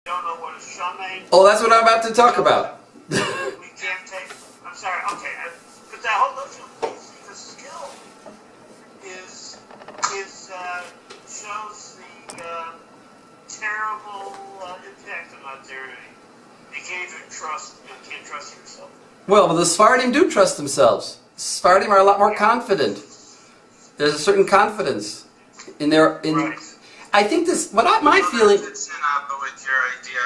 don't know what a shaman. Oh, that's what I'm about to talk about. We can't take. I'm sorry. Okay, but that whole notion of the skill shows the terrible impact of modernity. You can't even trust. You can't trust yourself. Well, but the Sephardim do trust themselves. Sephardim are a lot more confident. There's a certain confidence in their. Right. I think this. My feeling. It's in with your idea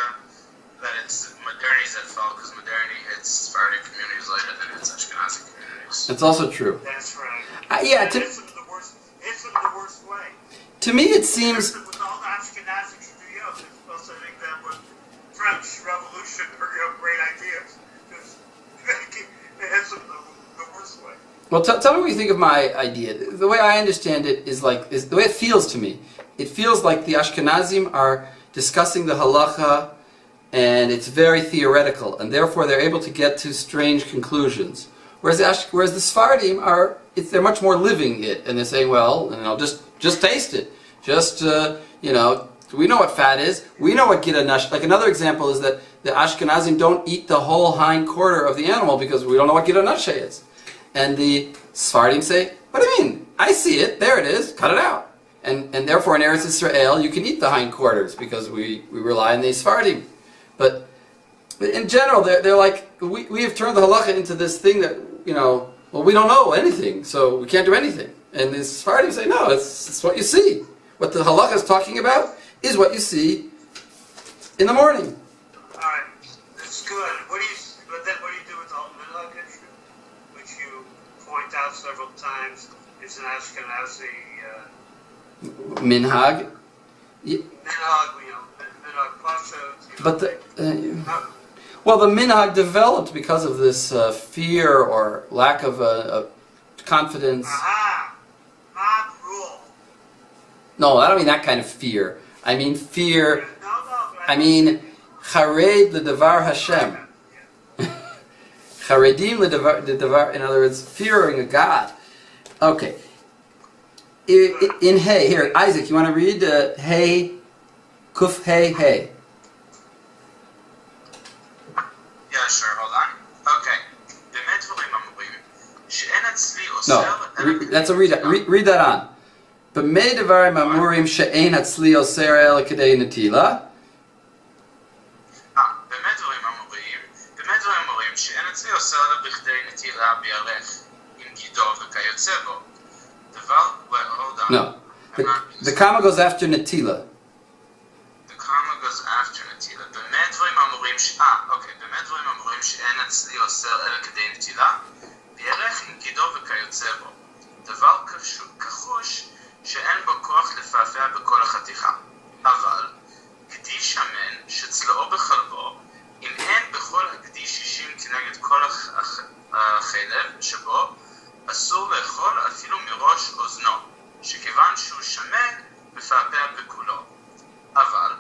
that it's modernity's at fault because modernity hits Sephardi communities later than hits Ashkenazi communities. It's also true. That's right. Yeah. It hits them in the worst. Hits them in the worst way. To me, it seems. With all the Ashkenazi studios, it's supposed to think that with French Revolution or great ideas. It hits them the worst way. Well, tell me what you think of my idea. The way I understand it is the way it feels to me. It feels like the Ashkenazim are discussing the halacha, and it's very theoretical, and therefore they're able to get to strange conclusions. Whereas the Sephardim they're much more living it, and they're saying, well, just taste it. Just we know what fat is. We know what gida nash. Like another example is that the Ashkenazim don't eat the whole hind quarter of the animal because we don't know what gida nash is. And the Sephardim say, what do you mean? I see it. There it is. Cut it out. And therefore in Eretz Yisrael you can eat the hind quarters because we rely on the Sephardim. But in general they're like, we have turned the halacha into this thing that, well, we don't know anything, so we can't do anything. And the Sephardim say, no, it's what you see. What the halacha is talking about is what you see in the morning. All right, that's good. What do you do with the minhag issue, which you point out several times? It's an Ashkenazi minhag. Minhag, minhag pasha. But the minhag developed because of this fear or lack of confidence. Aha! Mob rule. No, I don't mean that kind of fear. I mean fear. No, I mean chared ledavar Hashem. Charedim ledavar. In other words, fearing a God. Okay. In Hey, here, Isaac, you want to read Hey, Kuf Hey Hey? Yeah, sure, hold on. Okay. באמת דברים אמורים, שאין אצלי אוסר... No, that's a read that on. במה דברים אמורים שאין אצלי אוסר אלא כדי נטילה? באמת דברים אמורים שאין אצלי אוסר אלא בכדי נטילה בירך עם גידו וכיוצא בו. Hold on. No. The comma goes after Natila. The comma goes after Natila. באמת דברים אמורים שאין אצלי אוסר אלא כדי נטילה, בירך עם גידו וכיוצא בו. דבר כחוש שאין בו כוח לפעפע בכל החתיכה. אבל, גדי שמן שצלעו בחלבו, אם אין בכל הגדי 60 כנגד כל החלב שבו, אסור לאכול אפילו מראש אוזנו, שכיוון שהוא שמן מפעפע בכולו. אבל,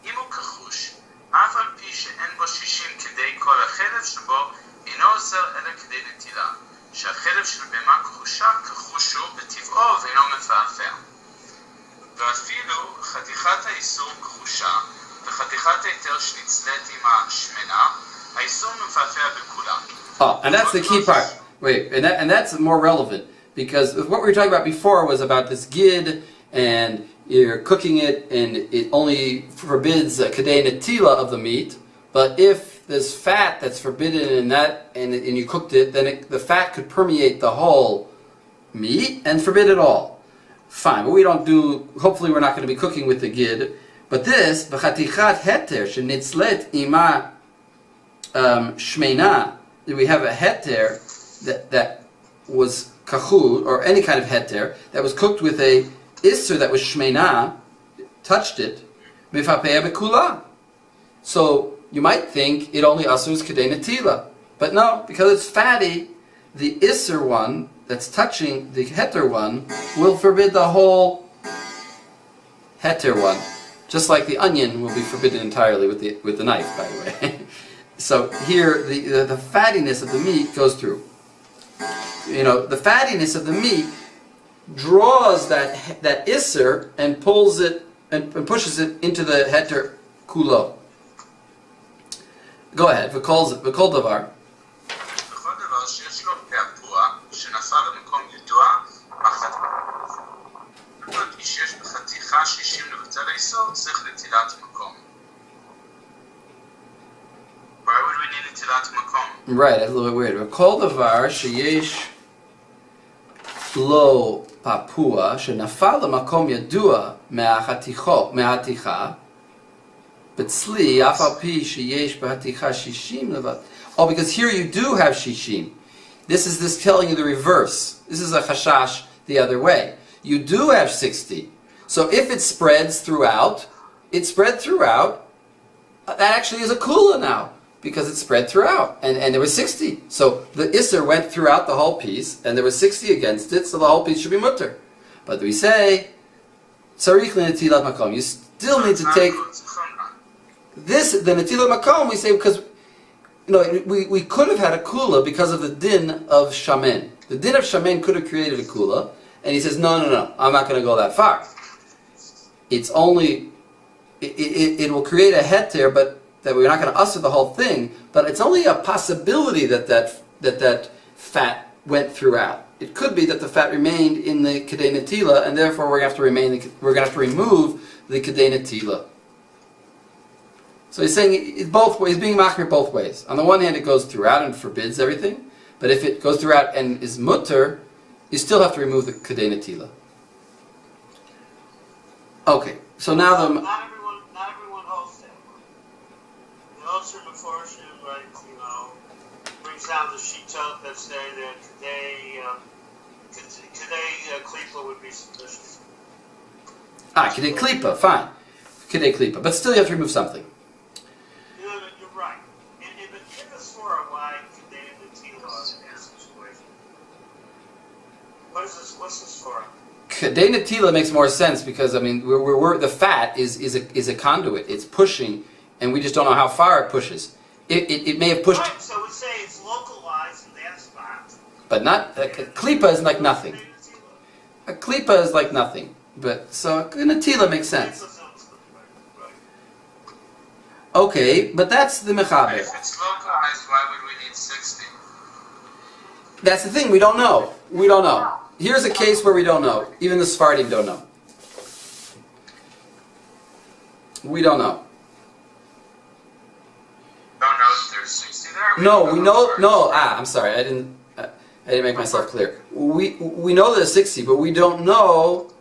אם הוא כחוש, אף על פי שאין בו 60 כדי כל החלב שבו, אינו אוסר אלא כדי נטילה, שהחלב של בהמה כחושה כחוש הוא בטבעו ואינו מפעפע. ואפילו חתיכת האיסור כחושה, וחתיכת היתר שנצלית עם השמנה, האיסור מפעפע בכולה. Oh, and that's the key part. Wait, and that's more relevant, because what we were talking about before was about this gid, and you're cooking it, and it only forbids kadei netila of the meat, but if there's fat that's forbidden in that, and you cooked it, then the fat could permeate the whole meat and forbid it all. Fine, but we don't do, hopefully we're not going to be cooking with the gid, but this, b'chatichat heter, shenitzlet ima shmeina, we have a heter that was kachud, or any kind of heter, that was cooked with a Issur that was shmeina, touched it, mifapea bekula. So you might think it only assurs kedei netila, but no, because it's fatty, the Issur one that's touching the heter one will forbid the whole heter one, just like the onion will be forbidden entirely with the knife, by the way. So here the fattiness of the meat goes through. The fattiness of the meat draws that Issur and pulls it and pushes it into the heter kulo. Go ahead. V'kol davar. בכל דבר שיש לו פעפוע שנפל למקום ידוע בחתיכה שיש בחתיכה 60 לבטל האיסור צריך נטילת מקום. Why would we need נטילת מקום? Right, that's a little bit weird. V'kol davar sheyesh lo papua shenafal lemakom yadua מהחתיכה בצלי אף על פי שיש בחתיכה 60 לבד. Oh, because here you do have shishim. This is this telling you the reverse. This is a chashash the other way. You do have 60. So if it spreads throughout, it spread throughout. That actually is a kula now because it spread throughout, and there was 60. So the Issur went throughout the whole piece, and there was 60 against it, so the whole piece should be mutter. But we say, tzarich l'netilat makom. You still need to take this. The netilat makom we say because we could have had a kula because of the din of shamen. The din of shamen could have created a kula, and he says, no, I'm not going to go that far. It's only it will create a heter, but that we're not going to usher the whole thing, but it's only a possibility that fat went throughout. It could be that the fat remained in the kedei netila, and therefore we're going to have to remove the kedei netila. So he's saying it's both ways, being machmir both ways. On the one hand, it goes throughout and forbids everything, but if it goes throughout and is mutter, you still have to remove the kedei netila. Okay, so now the. Not everyone holds that. The Issur Meforshim, brings down the shitot that say that today klipa would be sufficient. Kedei klipa, fine. Kedei klipa, but still you have to remove something. You're right. But give us for why kedei netila in this situation. What's this for? Kedei netila makes more sense because we're the fat is a conduit. It's pushing, and we just don't know how far it pushes. It may have pushed. Right, so we say it's localized in that spot. But not a klipa is like nothing. A klipa is like nothing. But so netila makes sense. Okay, but that's the mechaber. If it's localized, why would we need 60? That's the thing. We don't know. We don't know. Here's a case where we don't know. Even the Sephardim don't know. We don't know. Don't know if there's 60 there? No, we know. No, I'm sorry. I didn't make myself clear. We know there's 60, but we don't know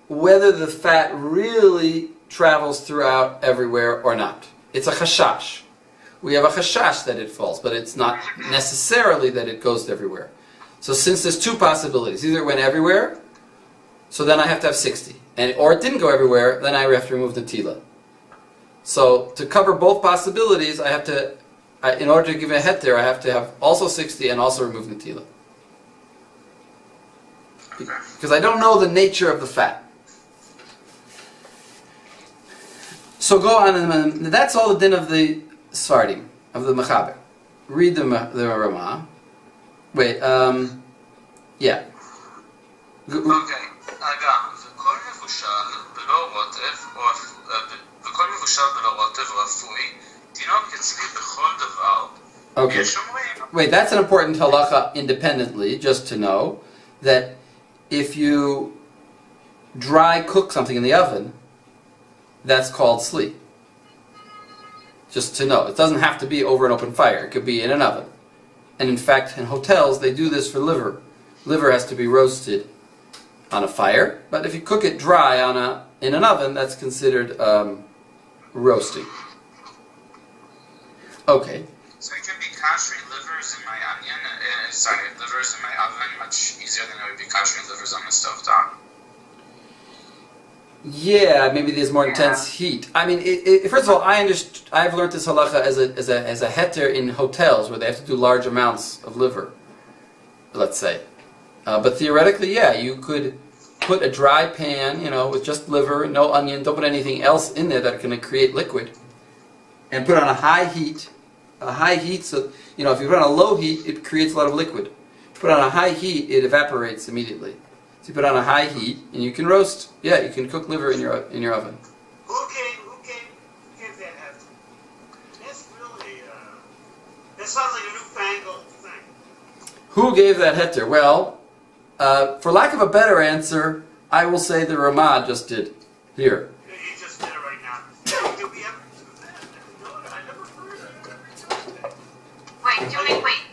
whether the fat really travels throughout everywhere or not. It's a chashash. We have a chashash that it falls, but it's not necessarily that it goes everywhere. So since there's two possibilities, either it went everywhere, so then I have to have 60, or it didn't go everywhere, then I have to remove the tila. So to cover both possibilities, I have to, in order to give a heter, I have to have also 60 and also remove the tila. Because I don't know the nature of the fat. So go on, and that's all the din of the Sephardim, of the mechaber. Read the Ramah. Wait, yeah. Okay, וכל מבושל בלא רוטב רפוי, תינוק אצלי בכל דבר. Okay. Wait, that's an important halacha independently, just to know that if you dry cook something in the oven, that's called sli. Just to know. It doesn't have to be over an open fire. It could be in an oven. And in fact, in hotels, they do this for liver. Liver has to be roasted on a fire, but if you cook it dry in an oven, that's considered roasting. Okay. So it can be kashering livers in my onion, livers in my oven much easier than it would be kashering livers on the stovetop. Yeah, maybe there's more intense heat. I mean, first of all, I've learned this halacha as a heter in hotels where they have to do large amounts of liver, let's say. But theoretically, yeah, you could put a dry pan, with just liver, no onion, don't put anything else in there that's going to create liquid, and put it on a high heat. So, if you put it on a low heat, it creates a lot of liquid. Put it on a high heat, it evaporates immediately. So you put it on a high heat, and you can roast. Yeah, you can cook liver in your oven. Who gave that heter? That's really sounds like a newfangled thing. Who gave that heter? Well, for lack of a better answer, I will say the Ramah just did. Here. You just did it right now. Did we ever do that? I never heard of it every Tuesday. Wait.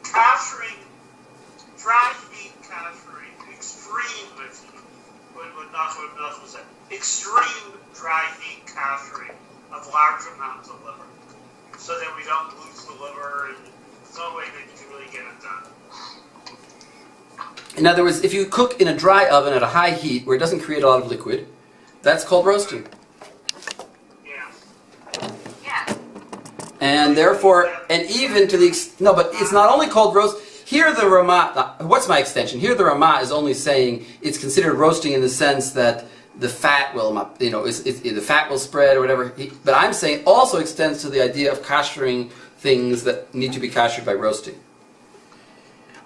Koshering, dry heat koshering, extreme, what Nachman said, extreme dry heat koshering of large amounts of liver, so that we don't lose the liver, and there's no way that you can really get it done. In other words, if you cook in a dry oven at a high heat where it doesn't create a lot of liquid, that's called roasting. Yeah. And therefore, and even to the no, but it's not only called roast. Here the Ramah, what's my extension? Here the Ramah is only saying it's considered roasting in the sense that the fat will, the fat will spread or whatever. But I'm saying also extends to the idea of koshering things that need to be koshered by roasting.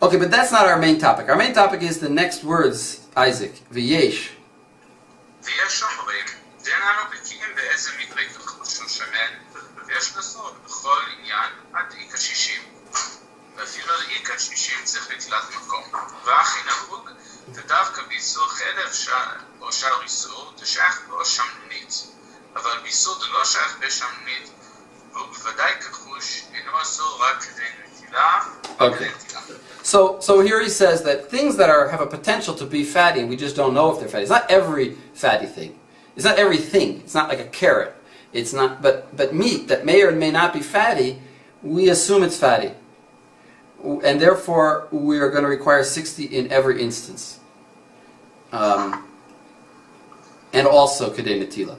Okay, but that's not our main topic. Our main topic is the next words, Isaac. V'yesh. ויש אומרים, דין אנו בקיאים באיזה מקרה כחוש הוא שמן, ויש בסוד בכל עניין עד אי כשישים. ואפילו לאי כשישים צריך לתלת מקום. והכי נהוג, ודווקא באיסור חלב או שאר איסור, תשייך בו שמנית. אבל באיסור דלא שייך בשמנית, והוא בוודאי כחוש, אינו אסור רק כדי נטילה, Okay. So here he says that things that have a potential to be fatty, and we just don't know if they're fatty. It's not every fatty thing. It's not everything. It's not like a carrot. It's not. But meat that may or may not be fatty, we assume it's fatty, and therefore we are going to require 60 in every instance. And also kedei netila.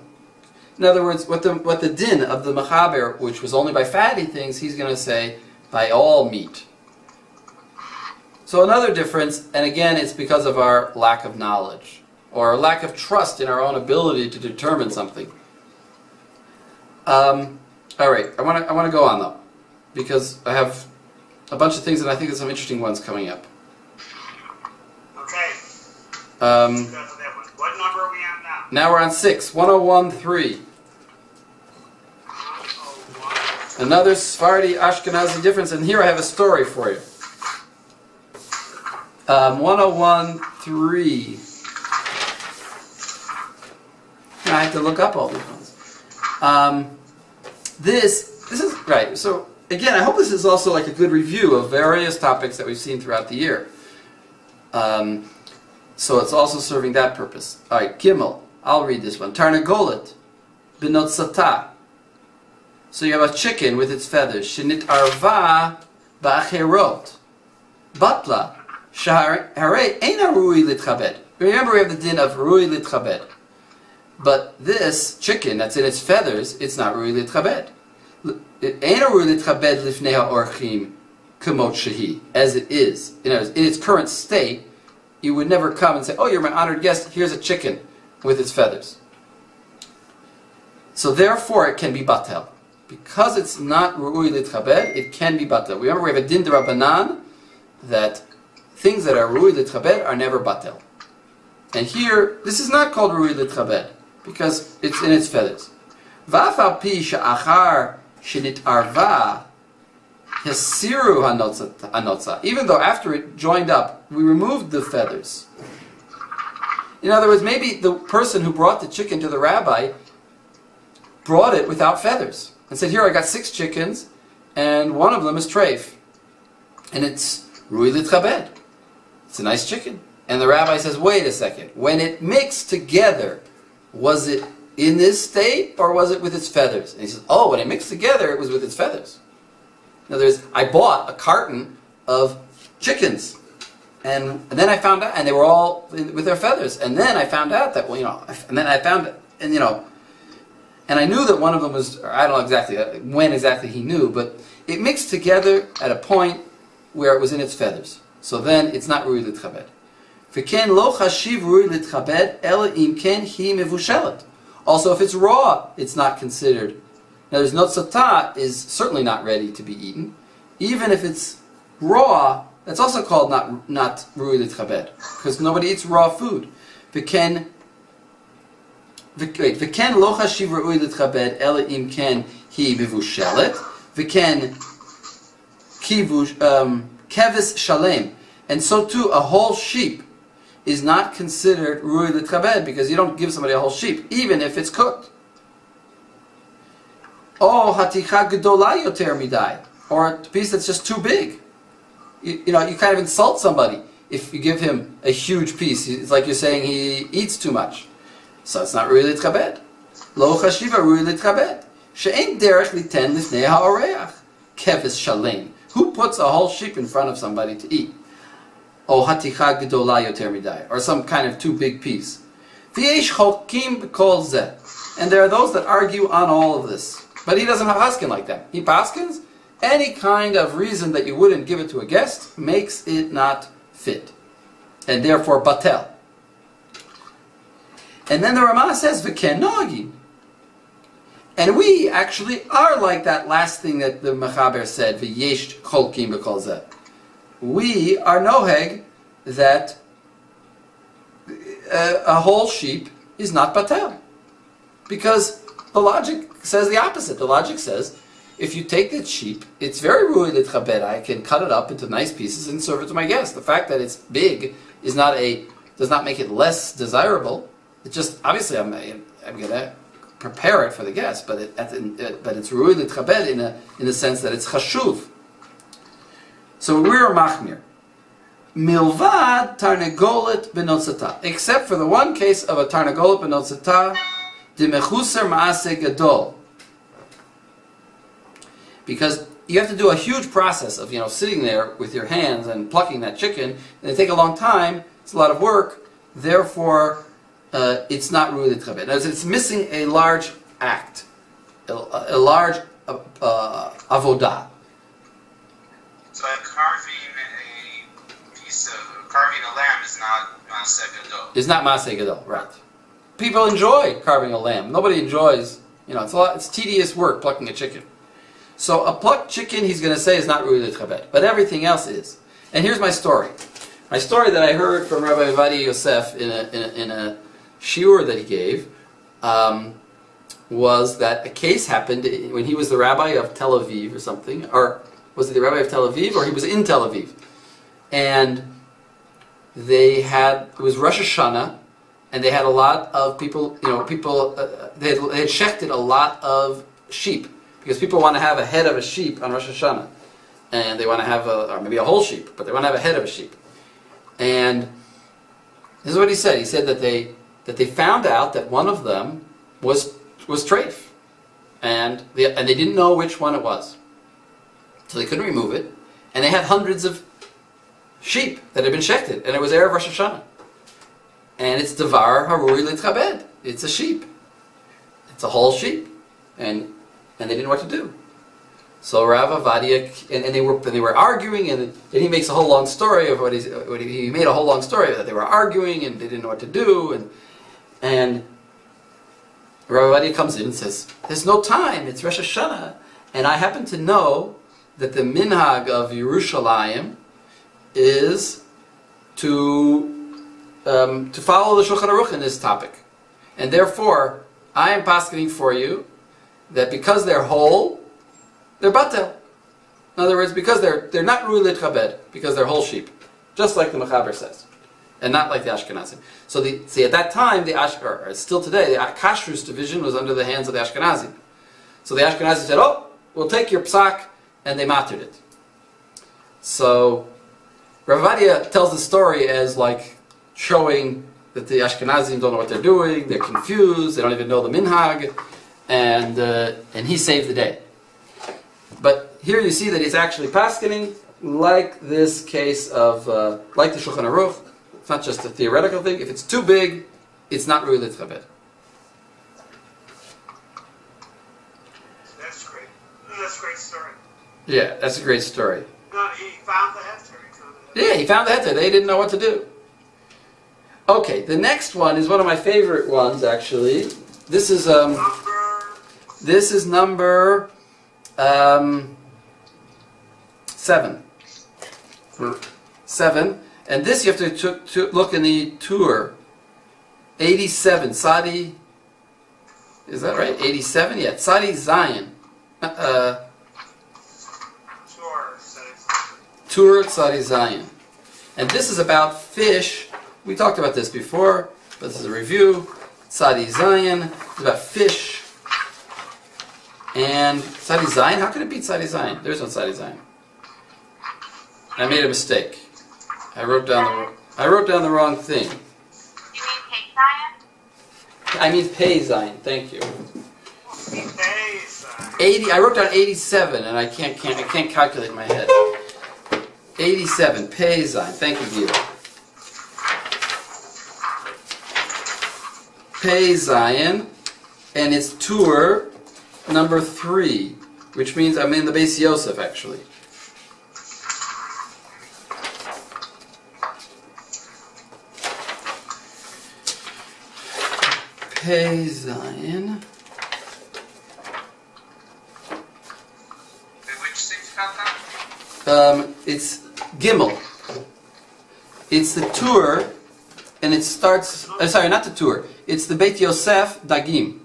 In other words, what the din of the mechaber, which was only by fatty things, he's going to say by all meat. So another difference, and again, it's because of our lack of knowledge or our lack of trust in our own ability to determine something. All right, I want to go on though, because I have a bunch of things, and I think there's some interesting ones coming up. Okay. What number are we on now? Now we're on 6, 101.3. 101. Another Sephardi Ashkenazi difference, and here I have a story for you. 101.3. I have to look up all these ones. This is right. So again, I hope this is also like a good review of various topics that we've seen throughout the year. So it's also serving that purpose. All right, Gimel. I'll read this one. Tarnagolet b'notzata. So you have a chicken with its feathers. Shenit arva ba'acherot. Batla. Shaharei eina rui litchabed. Remember, we have the din of rui litchabed. But this chicken that's in its feathers, it's not rui litchabed. Eina rui litchabed lifnei ha'orchim kemot shehi, as it is. In its current state, you would never come and say, "Oh, you're my honored guest. Here's a chicken with its feathers." So therefore, it can be batel. Because it's not rui litchabed, it can be batel. Remember, we have a din d'Rabbanan that things that are rui litchabed are never batel. And here, this is not called rui litchabed because it's in its feathers. Va'afal pi she'achar shenit arva hesiru hanotza. Even though after it joined up, we removed the feathers. In other words, maybe the person who brought the chicken to the rabbi brought it without feathers and said, "Here, I got 6 chickens, and one of them is treif, and it's rui litchabed. It's a nice chicken." And the rabbi says, "Wait a second. When it mixed together, was it in this state or was it with its feathers?" And he says, "Oh, when it mixed together, it was with its feathers." In other words, I bought a carton of chickens, and then I found out, and they were all with their feathers. And then I found out that, and I knew that one of them was, I don't know exactly when exactly he knew, but it mixed together at a point where it was in its feathers. So then it's not rui litchabed. V'ken lo chashiv rui litchabed ela im ken hi mevushelet. Also, if it's raw, it's not considered. Now, there's notzata is certainly not ready to be eaten. Even if it's raw, that's also called not rui litchabed, because nobody eats raw food. V'ken lo chashiv rui litchabed ela im ken hi mevushelet. V'ken kivush kevis shalem, and so too a whole sheep is not considered ru'y l'tchabed, because you don't give somebody a whole sheep, even if it's cooked. Oh, haticha gedola yoter midai, or a piece that's just too big. You know, you kind of insult somebody if you give him a huge piece. It's like you're saying he eats too much. So it's not ru'y l'tchabed. Lo chashiva ru'y l'tchabed. She'ein derech liten lifnei ha'oreach. Kevis shalem. Who puts a whole sheep in front of somebody to eat? Oh, haticha gedola yoter midai, or some kind of too big piece. V'yesh cholkim b'kol zeh. And there are those that argue on all of this. But he doesn't have paskin like that. He paskins, any kind of reason that you wouldn't give it to a guest makes it not fit. And therefore batel. And then the Ramah says, v'ken noagin. And we actually are like that last thing that the Mechaber said, v'yesh cholkim b'kol zeh. We are noheg that a whole sheep is not batel. Because the logic says the opposite. The logic says, if you take that sheep, it's very ru'y l'tchabed. I can cut it up into nice pieces and serve it to my guest. The fact that it's big does not make it less desirable. It just, obviously, I'm going to prepare it for the guest, but it's ru'y l'tchabed in the sense that it's chashuv. So we're machmir. Milvad tarnegolet benotzata. Except for the one case of a tarnegolet benotzata, de mechuser maaseh gadol. Because you have to do a huge process of, sitting there with your hands and plucking that chicken, and it take a long time, it's a lot of work, therefore it's not ru'y l'tchabed. It's missing a large act, a large avodah. So carving a lamb is not maaseh gadol. It's not maaseh gadol, right. People enjoy carving a lamb. Nobody enjoys, it's tedious work plucking a chicken. So a plucked chicken, he's going to say, is not ru'y l'tchabed, but everything else is. And here's my story. My story that I heard from Rabbi Ovadia Yosef in a shiur that he gave was that a case happened when he was the rabbi of Tel Aviv or something, or was he the rabbi of Tel Aviv, or he was in Tel Aviv, and it was Rosh Hashanah, and they had a lot of people. They had shechted a lot of sheep. Because people want to have a head of a sheep on Rosh Hashanah. And they want to have or maybe a whole sheep, but they want to have a head of a sheep. And this is what he said. He said that they found out that one of them was treif. And they didn't know which one it was. So they couldn't remove it. And they had hundreds of sheep that had been shechted. And it was Erev Rosh Hashanah. And it's Devar Haru'i L'Tchabed. It's a sheep. It's a whole sheep. And they didn't know what to do. So Rav Ovadia, and they were arguing, and then he makes a whole long story of he made a whole long story that they were arguing and they didn't know what to do, and Rav Ovadia comes in and says, "There's no time. It's Rosh Hashanah, and I happen to know that the minhag of Yerushalayim is to follow the Shulchan Aruch in this topic, and therefore I am paskening for you that because they're whole, they're batel. In other words, because they're not ru'y l'tchabed, because they're whole sheep, just like the Mechaber says, and not like the Ashkenazim. So at that time, or still today, the Kashrus division was under the hands of the Ashkenazim. So the Ashkenazim said, "Oh, we'll take your Psak," and they mastered it. So Rav Ovadia tells the story as like showing that the Ashkenazim don't know what they're doing, they're confused, they don't even know the minhag. And he saved the day. But here you see that he's actually paskening like this case of, like the Shulchan Aruch. It's not just a theoretical thing. If it's too big, it's not ru'y l'tchabed. That's great. That's a great story. Yeah, that's a great story. No, he found the Veheter. Yeah, he found the Veheter. They didn't know what to do. Okay, the next one is one of my favorite ones, actually. This is number 7. 7. And this you have to look in the tour. 87. Sadi. Is that right? 87? Yeah. Sadi Zion. Sure. Tur Tzadi Zayin. And this is about fish. We talked about this before, but this is a review. Tzadi Zayin. It's about fish. And Tzadi Zayin? How could it be Tzadi Zayin? There's no Tzadi Zayin. I made a mistake. I wrote down the wrong thing. You mean Pei Zion? I mean Pei Zayin. Thank you. Hey, son. 80. I wrote down 87, and I can't calculate in my head. 87. Pei Zayin. Thank you, Guido. Pei Zayin, and it's Tur number 3, which means I'm in the Beis Yosef actually. Pei Zayin. Which significant? It's Gimel. It's the Tur, and it starts. Sorry, not the Tur. It's the Beit Yosef Dagim.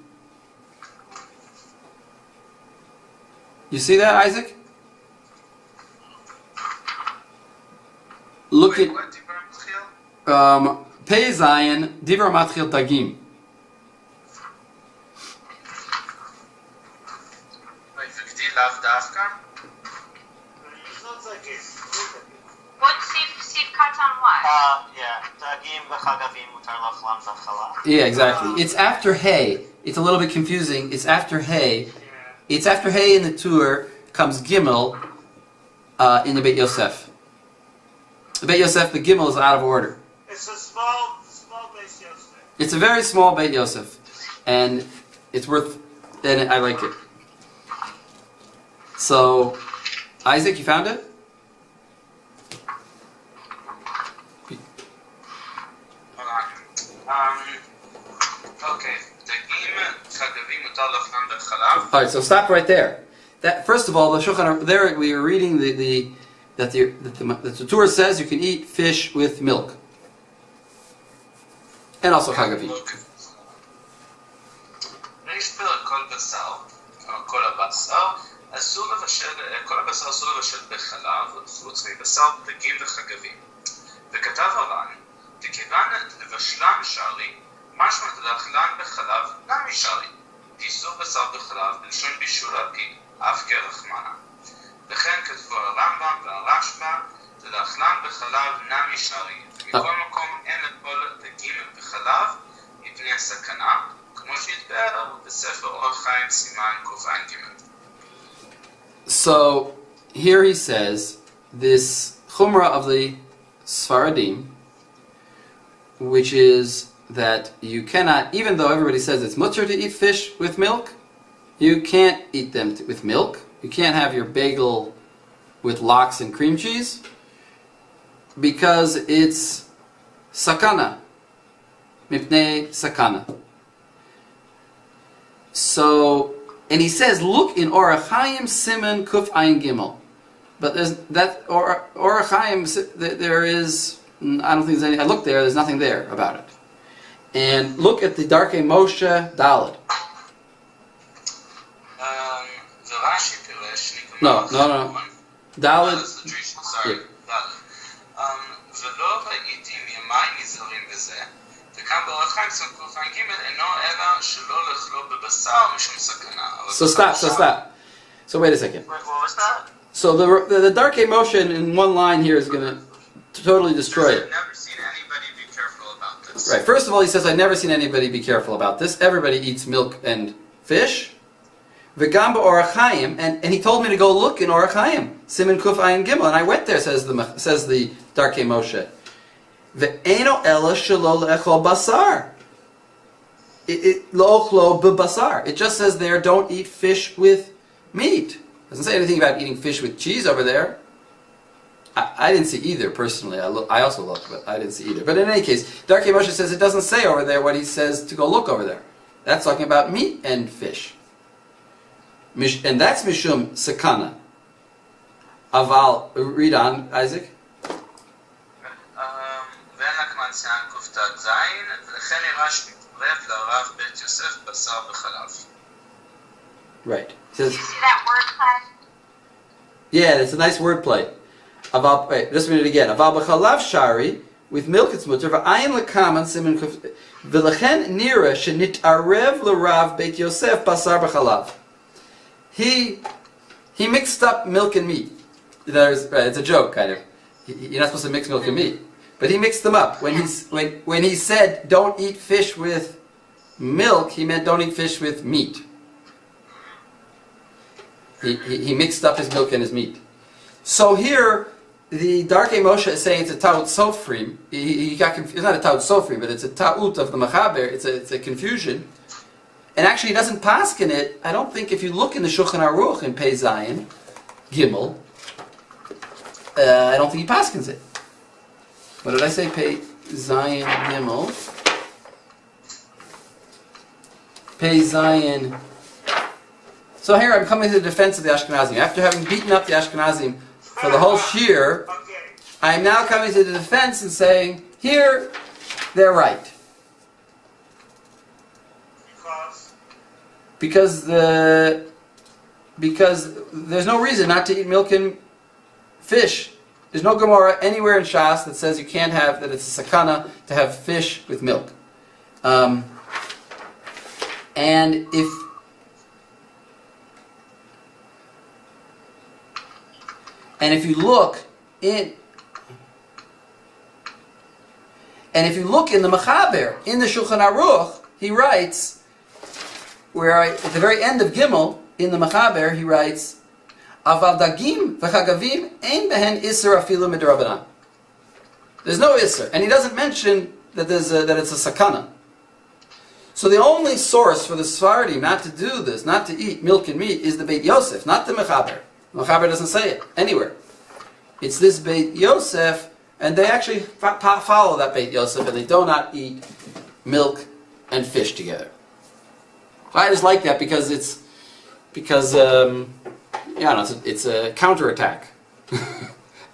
You see that, Isaac? Look Wait, at what Divrei Matchil? Pei Zayin Divrei Matchil Dagim. Wait, Vigdi Lav Dafka? It's not like it's What Siv Katan what? Yeah, דגים וחגבים מותר לאכלם בהתחלה. Yeah, exactly. It's after Hay. It's a little bit confusing. It's after Hay. It's after Hay in the Tur comes Gimel in the Beit Yosef. The Beit Yosef, the Gimel is out of order. It's a small base Yosef. It's a very small Beit Yosef, and it's worth. And I like it. So, Isaac, you found it? Okay. דגים, חגבים מותר לאכלם בחלב. All right. So stop right there. That first of all, the Shulchan Aruch, there we are reading that the Torah says you can eat fish with milk, and also chagavim. יש פרק כל בשר, או כל הבשר, אסור לבשל, כל הבשר אסור לבשל בחלב, חוץ מבשר דגים וחגבים. וכתב הר"ן, דכיוון לבשלן שרי, משמע לאכלן בחלב נמי שרי. איסור בשר בחלב בלשון בישול על פי, אף כרחמנה. וכן כתבו הרמב"ם והרשב"א, לאכלן בחלב נמי שרי. מכל מקום אין לכל דגים בחלב מפני הסכנה, כמו שהתבאר בספר אורח חיים סימן ק"ג. So here he says this chumrah of the Sephardim, which is that you cannot, even though everybody says it's mutter to eat fish with milk, you can't eat them with milk. You can't have your bagel with lox and cream cheese because it's sakana, mipnei sakana. So, and he says, look in Orach Chaim Siman Kuf Ayin Gimel. But there's that Orach Chaim, there is, I don't think there's any, I looked there, there's nothing there about it. And look at the Darkei Moshe Daled. ורש"י פירש, No. Daled. sorry, ד' ולא ראיתי מימי נזהרים בזה, וכאן באורח חיים סימן ק"ג אינו אלא שלא לאכלו בבשר משום סכנה. So stop. So wait a second. What was that? So the Darkei Moshe in one line here is going to totally destroy it. I've never seen anybody be careful about this. Right. First of all, he says, I've never seen anybody be careful about this. Everybody eats milk and fish. V'gam ba'orach chaim, and he told me to go look in Orach Chaim, Siman Kuf Ayin Gimel, and I went there. Says the Darkei Moshe. Ve'eno ela shelo le'echol basar. Lo'ochlo b'basar. It just says there, don't eat fish with meat. Doesn't say anything about eating fish with cheese over there. I didn't see either personally. I also looked, but I didn't see either. But in any case, Darkei Moshe says it doesn't say over there what he says to go look over there. That's talking about meat and fish. And that's Mishum Sakana. Aval, read on, Isaac. ואין לקמן סימן ק"ז, ולכן נראה שמצטרף לרב בית יוסף בשר בחלב. Right. He says, You see that word play? yeah, it's a nice wordplay. Wait, just read it again. Aval b'chalav shari, with milk it's mutter. V'ayin lekaman simin kuf. V'lechen nira shenitarev l'rav beit Yosef basar b'chalav. He mixed up milk and meat. It's a joke, kind of. You're not supposed to mix milk and meat, but he mixed them up. When he said don't eat fish with milk, he meant don't eat fish with meat. He mixed up his milk and his meat. So here, the Darkei Moshe is saying it's a ta'ut sofrim. He got confused. It's not a ta'ut sofrim, but it's a ta'ut of the mechaber. It's a confusion. And actually, he doesn't paskin it. I don't think if you look in the Shulchan Aruch in Pei Zayin, Gimel, I don't think he paskins it. What did I say? Pei Zayin Gimel. Pei Zayin. So here I'm coming to the defense of the Ashkenazim. After having beaten up the Ashkenazim for the whole shir, I am now coming to the defense and saying, here, they're right. Because there's no reason not to eat milk and fish. There's no Gemara anywhere in Shas that says you can't have, that it's a sakana to have fish with milk. And if you look in the Mechaber, in the Shulchan Aruch, he writes, at the very end of Gimel, in the Mechaber, he writes, Aval dagim v'chagavim ein behen Issur afilu midrabanan. There's no Issur, and he doesn't mention that it's a sakana. So the only source for the Sephardi not to do this, not to eat milk and meat, is the Beit Yosef, not the Mechaber. The Mechaber doesn't say it anywhere. It's this Beit Yosef, and they actually follow that Beit Yosef, and they do not eat milk and fish together. I just like that because it's a counterattack,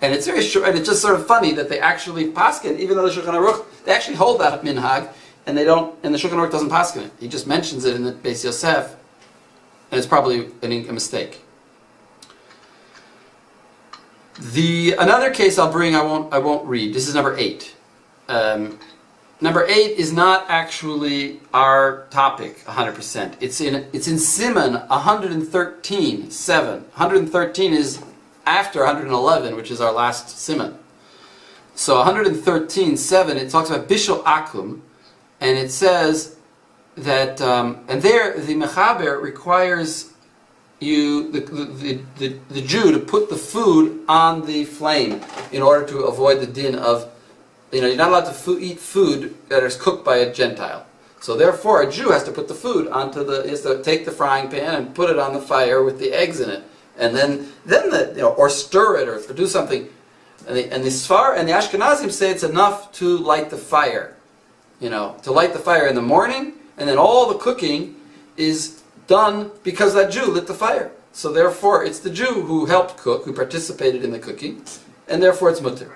and it's very short, and it's just sort of funny that they actually paskin, even though the Shulchan Aruch, they actually hold that minhag, and they don't, and the Shulchan Aruch doesn't paskin it. He just mentions it in the Beis Yosef, and it's probably a mistake. Another case I'll bring, I won't read. This is number 8. Number 8 is not actually our topic 100%. It's in Siman 113:7. 113 is after 111, which is our last Siman. So 113:7, it talks about Bishul Akum, and it says that, and there the Mechaber requires you, the Jew, to put the food on the flame in order to avoid the din of, you're not allowed to eat food that is cooked by a Gentile. So therefore, a Jew has to put the food he has to take the frying pan and put it on the fire with the eggs in it, and then or stir it or do something. And the Ashkenazim say it's enough to light the fire, to light the fire in the morning, and then all the cooking is done because that Jew lit the fire. So therefore, it's the Jew who helped cook, who participated in the cooking, and therefore it's mutter.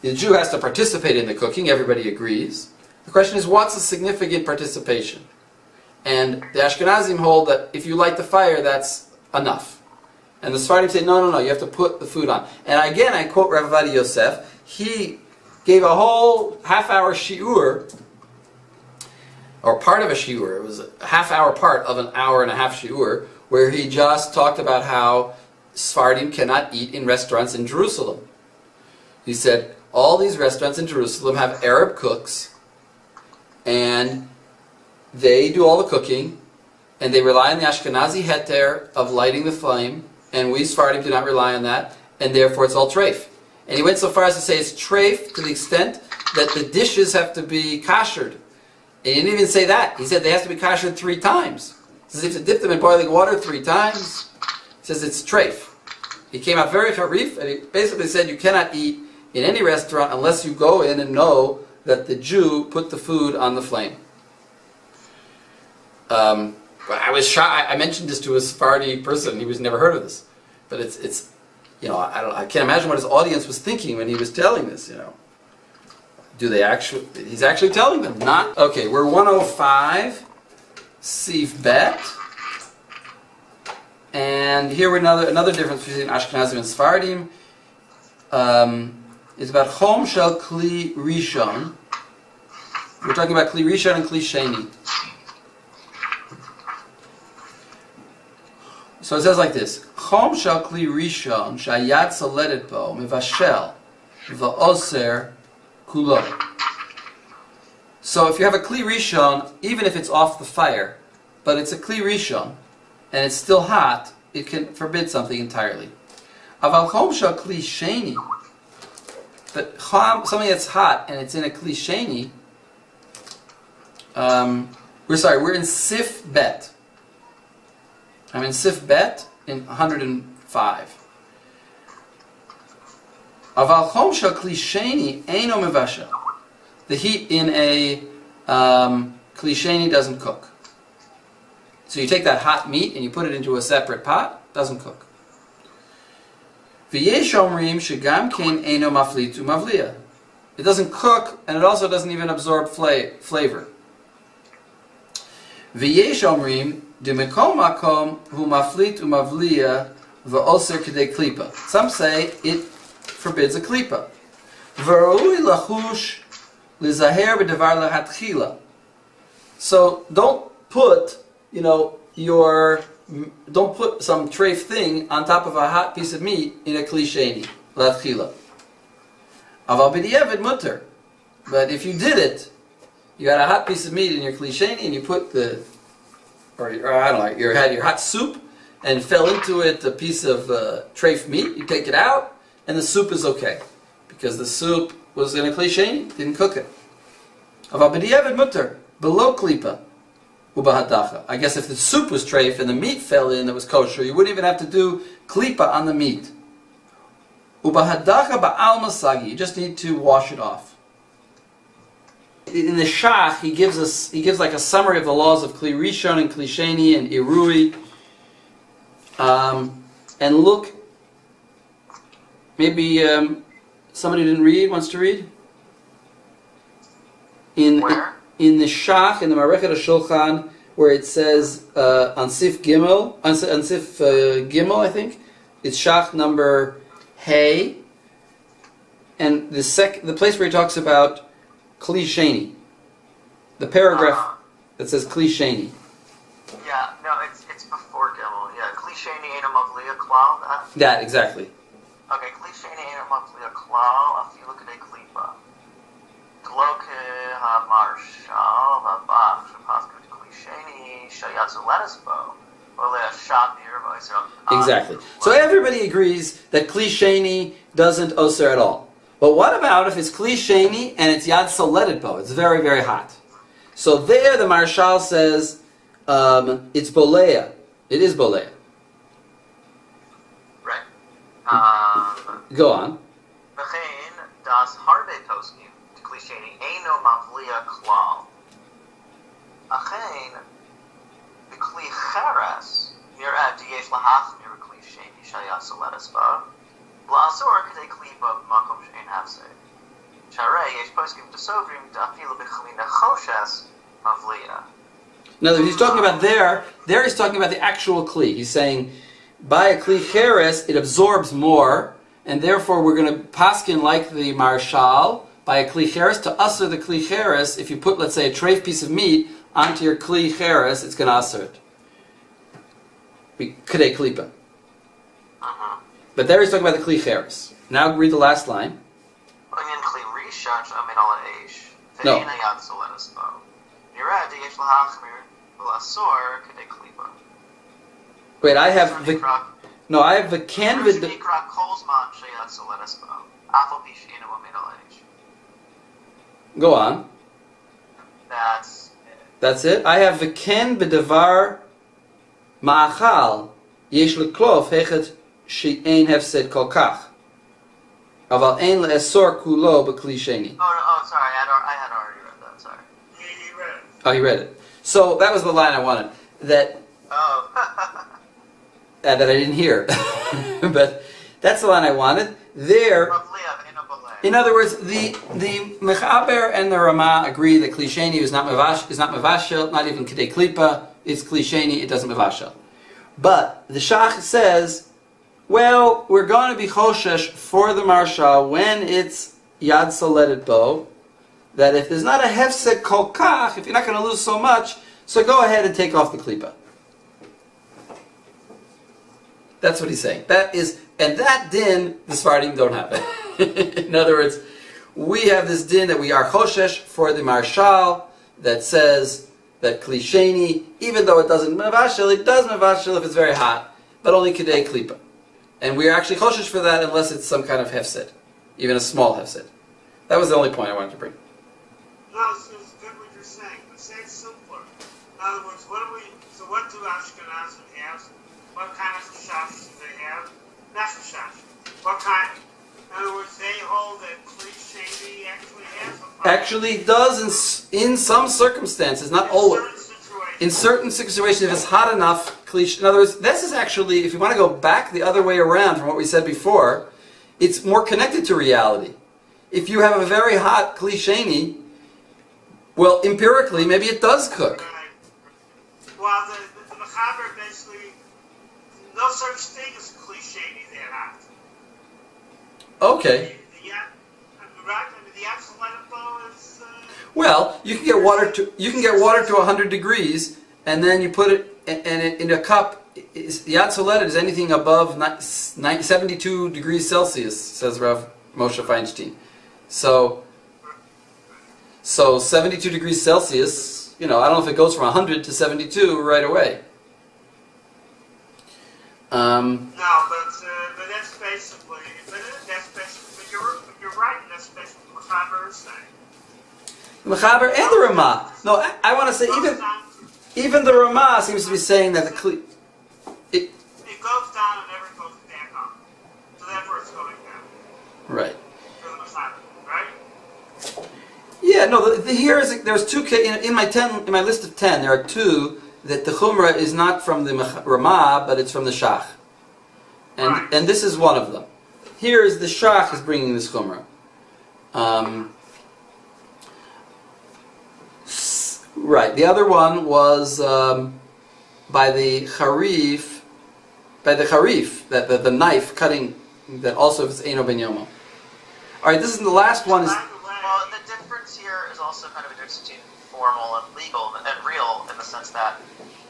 The Jew has to participate in the cooking, everybody agrees. The question is, what's a significant participation? And the Ashkenazim hold that if you light the fire, that's enough. And the Sephardim say, no, you have to put the food on. And again, I quote Rav Ovadia Yosef. He gave a whole half-hour shiur, or part of a shiur. It was a half-hour part of an hour-and-a-half shiur, where he just talked about how Sephardim cannot eat in restaurants in Jerusalem. He said, all these restaurants in Jerusalem have Arab cooks, and they do all the cooking, and they rely on the Ashkenazi Veheter of lighting the flame, and we Sephardim do not rely on that, and therefore it's all treif. And he went so far as to say it's treif to the extent that the dishes have to be kashered. And he didn't even say that. He said they have to be kashered 3 times. He says you have to dip them in boiling water 3 times. He says it's treif. He came out very harif, and he basically said you cannot eat in any restaurant unless you go in and know that the Jew put the food on the flame. I was shocked. I mentioned this to a Sephardi person. He was never heard of this, but it's I can't imagine what his audience was thinking when he was telling this. Do they actually? He's actually telling them not. Okay, we're 105, Sif Bet, and here we're another difference between Ashkenazim and Sephardim. is about Chom Shel Kli Rishon. We're talking about Kli Rishon and Kli Sheni. So it says like this: Chom Shel Kli Rishon Shayad Soledet Bo Mivashel V'Oser Kulo. So if you have a Kli Rishon, even if it's off the fire, but it's a Kli Rishon, and it's still hot, it can forbid something entirely. Aval Chom Shel Kli Sheni, but something that's hot and it's in a Kli Sheni, we're in Sif Bet. I'm in Sif Bet in 105. Aval Chom Shel Kli Sheni Eino Mevashel. The heat in a Kli Sheni doesn't cook. So you take that hot meat and you put it into a separate pot, doesn't cook. V'yesh omrim shegam ken eino maflit umavliya. It doesn't cook and it also doesn't even absorb flavor. V'yesh omrim demekol makom hu maflit umavliya v'oser kedei klipa. Some say it forbids a klipa. V'roi lachush lizaher b'devar lahatchila. So don't put, don't put some treif thing on top of a hot piece of meat in a Kli Sheni, latchila. Aval b'diavad mutter. But if you did it, you had a hot piece of meat in your Kli Sheni and you put or I don't know, you had your hot soup and fell into it a piece of treif meat, you take it out and the soup is okay. Because the soup was in a Kli Sheni, didn't cook it. Aval b'diavad mutter, below klipa. I guess if the soup was treif and the meat fell in that was kosher, you wouldn't even have to do klipa on the meat. Ubahadacha ba'al masagi, you just need to wash it off. In the Shach, he gives like a summary of the laws of Kli Rishon and Kli Sheni and Irui. And look, maybe somebody didn't read, wants to read? Where? In the Shach, in the Marechet HaShulchan, where it says on Sif Gimel, on Sif Gimel, I think, it's Shach number Hey, and the place where he talks about Kli Sheni, the paragraph that says Kli Sheni. Yeah, no, it's before Gimel. Yeah, Kli Sheni Eino Mavliya Klal. That, exactly. Okay, Kli Sheni Eino Mavliya Klal. Afilu Kedei Klipa. Gloke HaMarshal HaBach Shapasku Kli Sheni Shayatzu Lenisbo. Exactly. So everybody agrees that Kli Sheni doesn't oser at all. But what about if it's Kli Sheni and it's Yad Soledet Bo? It's very, very hot. So there the Marshal says it's Bolea. It is Bolea. Right. Go on. V'chein das harbe poskim to Kli Sheni eino mavliya klal. Achein Kli Cheres Yoreh diyesh lahachmir Kli Sheni shayat soledes ba la'asor kedei klipa b'makom she'ein hafsei sharei yesh poskim desovrim da'afilu b'chli nechoshes mavliya. In other words, he's talking about there he's talking about the actual Kli. He's saying by a Kli Cheres it absorbs more, and therefore we're going to paskin like the Marshal by a Kli Cheres to usher the Kli Cheres. If you put, let's say, a treif piece of meat onto your Kli Cheres, it's going to usher it. Kedei klipa. But there he's talking about the Kli Cheres. Now read the last line. No. Wait, I have the ken with the. Go on. That's it. I have the ken b'devar ma'achal yesh leklof hechet she'ein hefsed kol kach aval ein le'esor kulo b'kli sheni. Oh, sorry, I had already read that. Sorry. He read it. Oh, you read it. So that was the line I wanted. That I didn't hear, but that's the line I wanted. There. In other words, the Mechaber and the Rama agree that Kli Sheni is not mevashel, not even Kedei Klipa. It's Kli Sheni, it doesn't mevashel. But the Shach says Well, we're going to be choshesh for the marshal when it's yad soledet bo, that if there's not a hefsek kol kach, if you're not going to lose so much, so go ahead and take off the klipa. That's what he's saying. And that din, the Sephardim don't have it. In other words, we have this din that we are choshesh for the marshal that says that klisheni, even though it doesn't mevashel, it does mevashel if it's very hot, but only kedei klipa. And we are actually choshesh for that unless it's some kind of hefsed, even a small hefsed. That was the only point I wanted to bring. No, it's good what you're saying, but say it simpler. In other words, what do Ashkenazi have? What kind of chashash do they have? Nefesh. What kind? In other words, they hold that klisheni actually has a problem. Actually does in some circumstances, not always. In certain situations, if it's hot enough, in other words, this is actually, if you want to go back the other way around from what we said before, it's more connected to reality. If you have a very hot klisheni, well, empirically, maybe it does cook. Right. Well, the mechaber basically, no such thing as klisheni that hot. Okay. The absolute bow is. Well, you can get water to 100 degrees, and then you put it in a cup. Yad soledet is anything above 72 degrees Celsius, says Rav Moshe Feinstein. So 72 degrees Celsius, I don't know if it goes from 100 to 72 right away. No, but that's basically, but you're right, and that's basically what Mechaber is saying. The Mechaber and the Ramah. No, I want to say even the Ramah seems to be saying that it goes down and never goes back up. So that's where it's going down. Right. For the Mechaber, right? Yeah, no. There's two in my list of 10. There are two that the chumrah is not from the Ramah, but it's from the Shach, and this is one of them. Here is the Shach is bringing this chumrah. Right. The other one was by the Harif, that the knife cutting, that also if it's Eino Ben Yomo. All right, this is the last one. Well, the difference here is also kind of a difference between formal and legal and real, in the sense that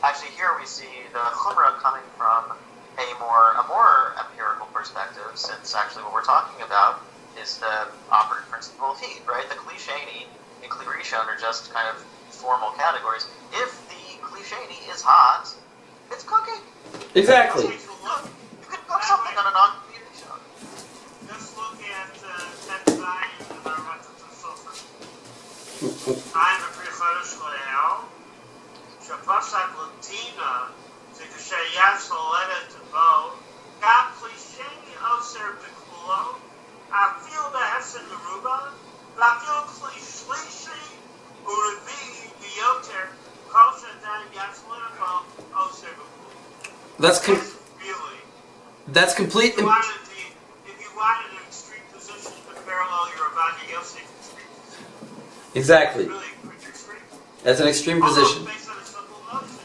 actually here we see the chumrah coming from a more empirical perspective, since actually what we're talking about is the operative principle of heat, right? The klisheni and kli rishon are just kind of formal categories. If the klisheni is hot, it's cooking. Exactly. You can cook something on a non-kli rishon. Just look at that design in our method of sulfur. I'm a pre-chodesh le'el, shapasach l'tina, zekashayat soledet bo, gam klisheni oser b'kulo, afil behefset meruba, v'afil klishlishi, u'revi v'yoter, kol shadam yat soledet bo, oser b'kulo. That's complete. If you wanted an extreme position to parallel your Avadi Yosef extreme position. Exactly. It's really pretty extreme. That's an extreme position. Based on a simple notion.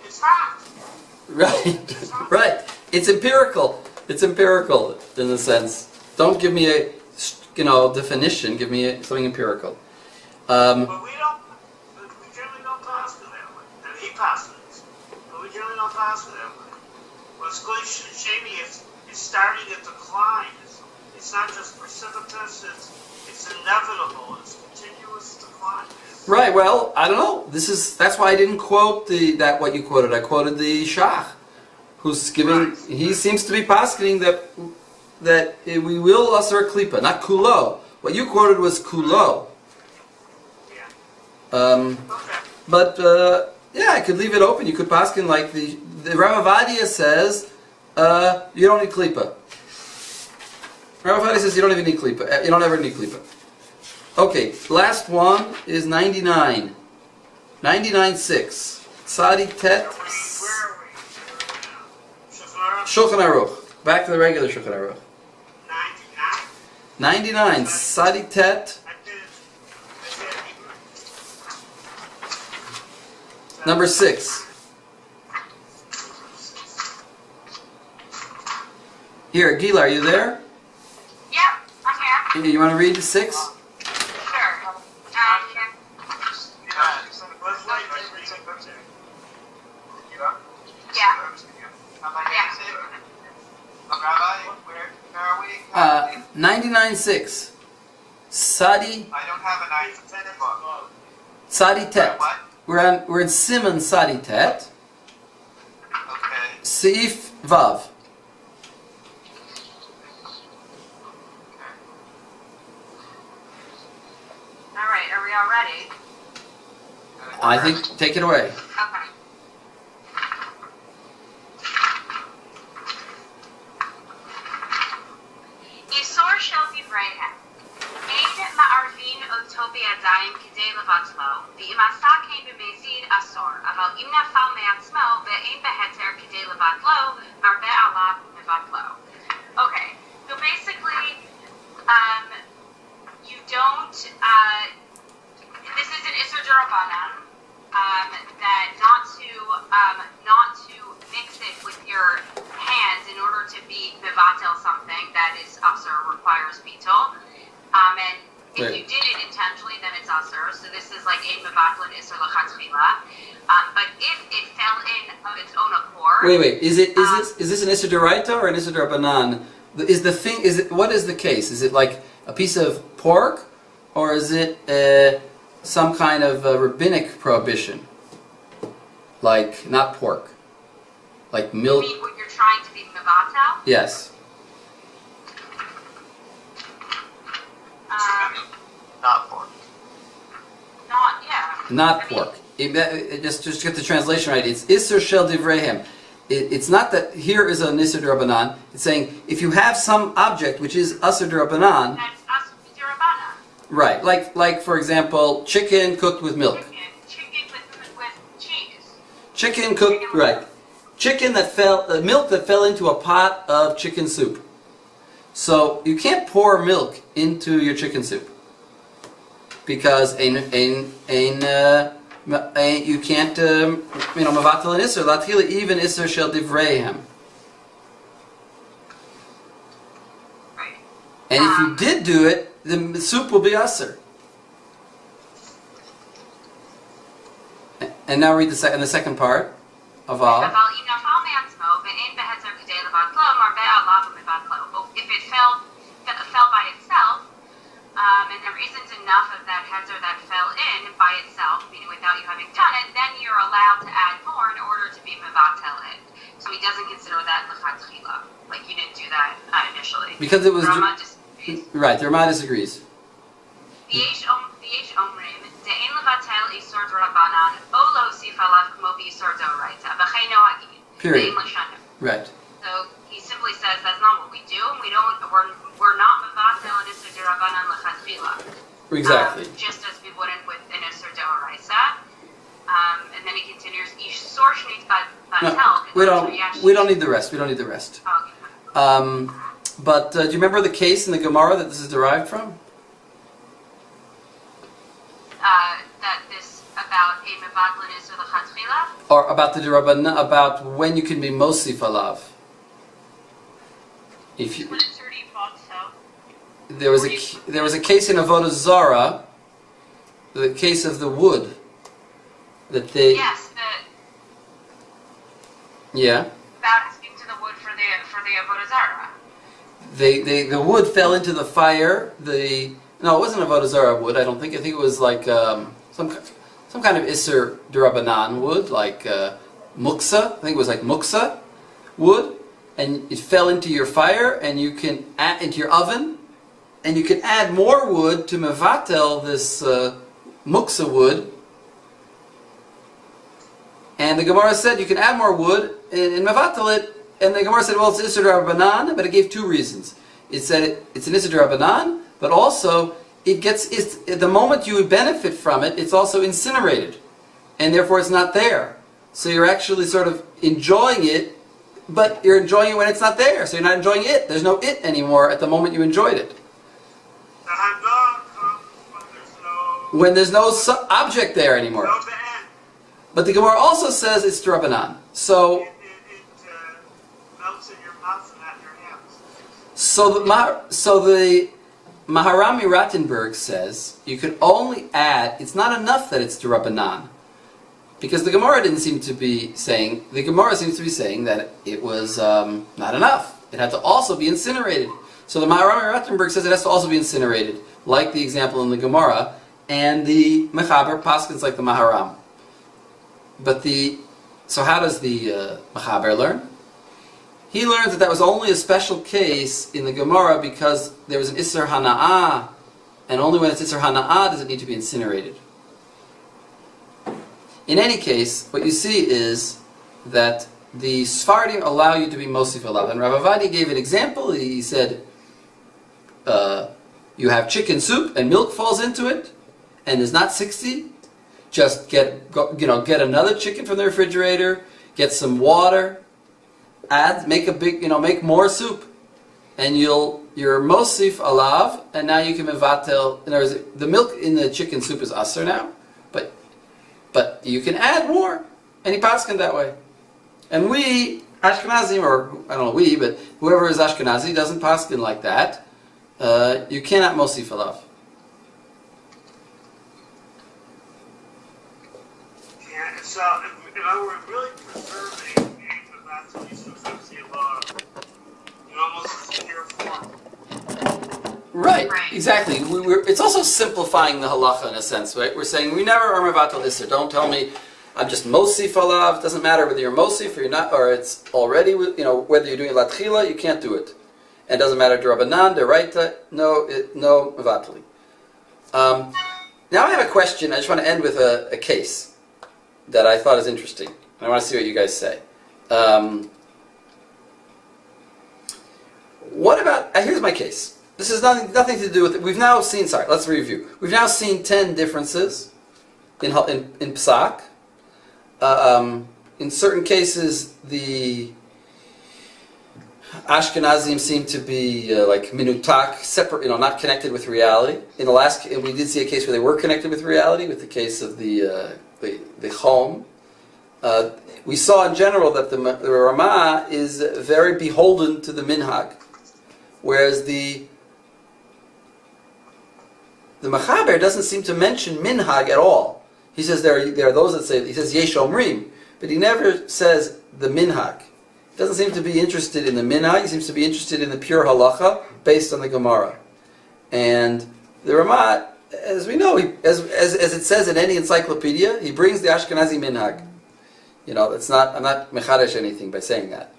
It's hot. Right. Right. It's empirical. It's empirical in a sense. Don't give me a definition. Give me something empirical. But we generally don't pass to that way. And he passes. But we generally don't pass to that way. What's shady is it's starting a decline. It's not just precipitous, it's inevitable. It's continuous decline. Right, well, I don't know. That's why I didn't quote what you quoted. I quoted the Shach, who's giving. Right. He seems to be posketing that we will asur klipa, not kulo. What you quoted was kulo. Yeah. Okay. But I could leave it open. You could poskin like the Rav Avadia says you don't need klipa. Rav Avadia says you don't even need klipa. You don't ever need klipa. Okay, last one is 99. 99.6. Tzadik Tet. Where are we? Shulchan Aruch. Back to the regular Shulchan Aruch. 99. Tzadik Tet. Number 6. Here, Gila, are you there? Yep, I'm here. You want to read 6? Sure. Rabbi, where are we? 99.6. Sadi I don't have a 9 book. Sadi Tet. What? We're in Simon Sadi Tet. Okay. Seif Vav. All right, are we all ready? I think take it away. Okay. Issur shall be Brayhem. Ein ma'arvin oto biyadayim k'dei levatlo, ve'im asa kein b'mezid asor, aval im nafal me'atzmo ve'ein Veheter k'dei levatlo, marbe alav mevatlo. Okay, so basically, you don't, this is an Issur D'Rabbanan, that not to mix it with your hands in order to be mevatel something that is Issur, requires bittul. And if you did it intentionally, then it's Issur. So this is like a mevatel and Issur l'chatchila. But if it fell in of its own accord. Wait. Is this an Issur D'Oraita or an Issur D'Rabbanan? What is the case? Is it like a piece of pork, or is it some kind of rabbinic prohibition? Like not pork, like milk. You mean what you're trying to be mevatel? Yes. Not pork. Not pork. Just get the translation right. It's Issur shel divreihem. It's not that here is an Issur D'Rabbanan. It's saying if you have some object which is Issur D'Rabbanan. That's Issur D'Rabbanan. Right. Like for example, chicken cooked with milk. Chicken with cheese. Chicken cooked right. Chicken that milk that fell into a pot of chicken soup. So you can't pour milk into your chicken soup because you can't mevatel an Issur latchila even Issur shel divreihem. Right. And if you did do it, the soup will be Issur. And now read the second part of all. But if it fell by itself, and there isn't enough of that heter that fell in by itself, meaning without you having done it, then you're allowed to add more in order to be mevatel it. So he doesn't consider that l'chatchila. Like you didn't do that initially. Because it was Rama disagrees. Right, the Rama disagrees. V'yesh omrim de'en levatel Issur D'Rabbanan o lo sif alav k'mo b'Issur D'Oraita v'chein nohagin. Period. Ve'en l'shanim. Right. So he simply says that's not what we do, and we're not mevatel an Issur D'Rabbanan l'chatchila. Exactly. Just as we wouldn't with an Issur D'Oraisa. And then he continues, Issur shnit batel. No, we don't need the rest. We don't need the rest. Okay. But do you remember the case in the Gemara that this is derived from? That this about a mevatel an Issur l'chatchila. Or about the D'Rabbanan, about when you can be mosif alav. If you, there was a case in Avodah Zarah, the case of the wood that they. Yes. Yeah. About asking to the wood for the Avodah Zarah. The wood fell into the fire. No, it wasn't Avodah Zarah wood. I don't think. I think it was like some kind of Issur D'Rabbanan wood, like muksa. I think it was like muksa wood, and it fell into your fire, and you can add into your oven, and you can add more wood to mevatel this muksa wood. And the Gemara said you can add more wood and mevatel it. And the Gemara said, well, it's Issur D'Rabbanan, but it gave two reasons. It said it's an Issur D'Rabbanan, but also the moment you would benefit from it, it's also incinerated, and therefore it's not there. So you're actually sort of enjoying it, but you're enjoying it when it's not there. So you're not enjoying it. There's no it anymore at the moment you enjoyed it. The Hagah comes when there's no object there anymore. no the end. But the Gemara also says it's D'Rabbanan. So It melts in your mouth and not in your hands. So the Maharami Rattenberg says you could only add. It's not enough that it's D'Rabbanan, because the Gemara didn't seem to be saying. The Gemara seems to be saying that it was not enough. It had to also be incinerated. So the Maharami Rattenberg says it has to also be incinerated, like the example in the Gemara, and the Mechaber paskins like the Maharam. So how does the Mechaber learn? He learns that was only a special case in the Gemara because there was an Issur Hana'ah, and only when it's Issur Hana'ah does it need to be incinerated. In any case, what you see is that the Sephardim allow you to be Mosif Alav. And Rav Avadi gave an example. He said, you have chicken soup and milk falls into it, and there's not 60. Just get another chicken from the refrigerator, get some water, make more soup, and you're Mosif Alav, and now you can mevatel. In other words, the milk in the chicken soup is Issur now, but you can add more, and he paskin that way. And we, Ashkenazi, or I don't know we, but whoever is Ashkenazi doesn't paskin like that. You cannot Mosif Alav. Yeah, so if I were really preserving the Vatal Yisuf law, you almost hear form. Right, exactly. It's also simplifying the halacha in a sense, right? We're saying we never are mevatel issur. Don't tell me I'm just mosif alav. It doesn't matter whether you're mosif or you're not, or it's already, whether you're doing latchila, you can't do it. And it doesn't matter d'Rabbanan, d'Oraita, no mevateli. Now I have a question. I just want to end with a case that I thought is interesting. I want to see what you guys say. What about? Here's my case. This has nothing to do with it. We've now seen. Sorry, let's review. We've now seen 10 differences in Psak. In certain cases, the Ashkenazim seem to be like minutak, separate, not connected with reality. In the last, we did see a case where they were connected with reality, with the case of the Chom. We saw in general that the Ramah is very beholden to the minhag, whereas the Mechaber doesn't seem to mention minhag at all. He says there are those that say, he says yesh omrim, but he never says the minhag. He doesn't seem to be interested in the minhag. He seems to be interested in the pure halacha based on the Gemara. And the Ramah, as we know, as it says in any encyclopedia, he brings the Ashkenazi minhag. I'm not mechadesh anything by saying that.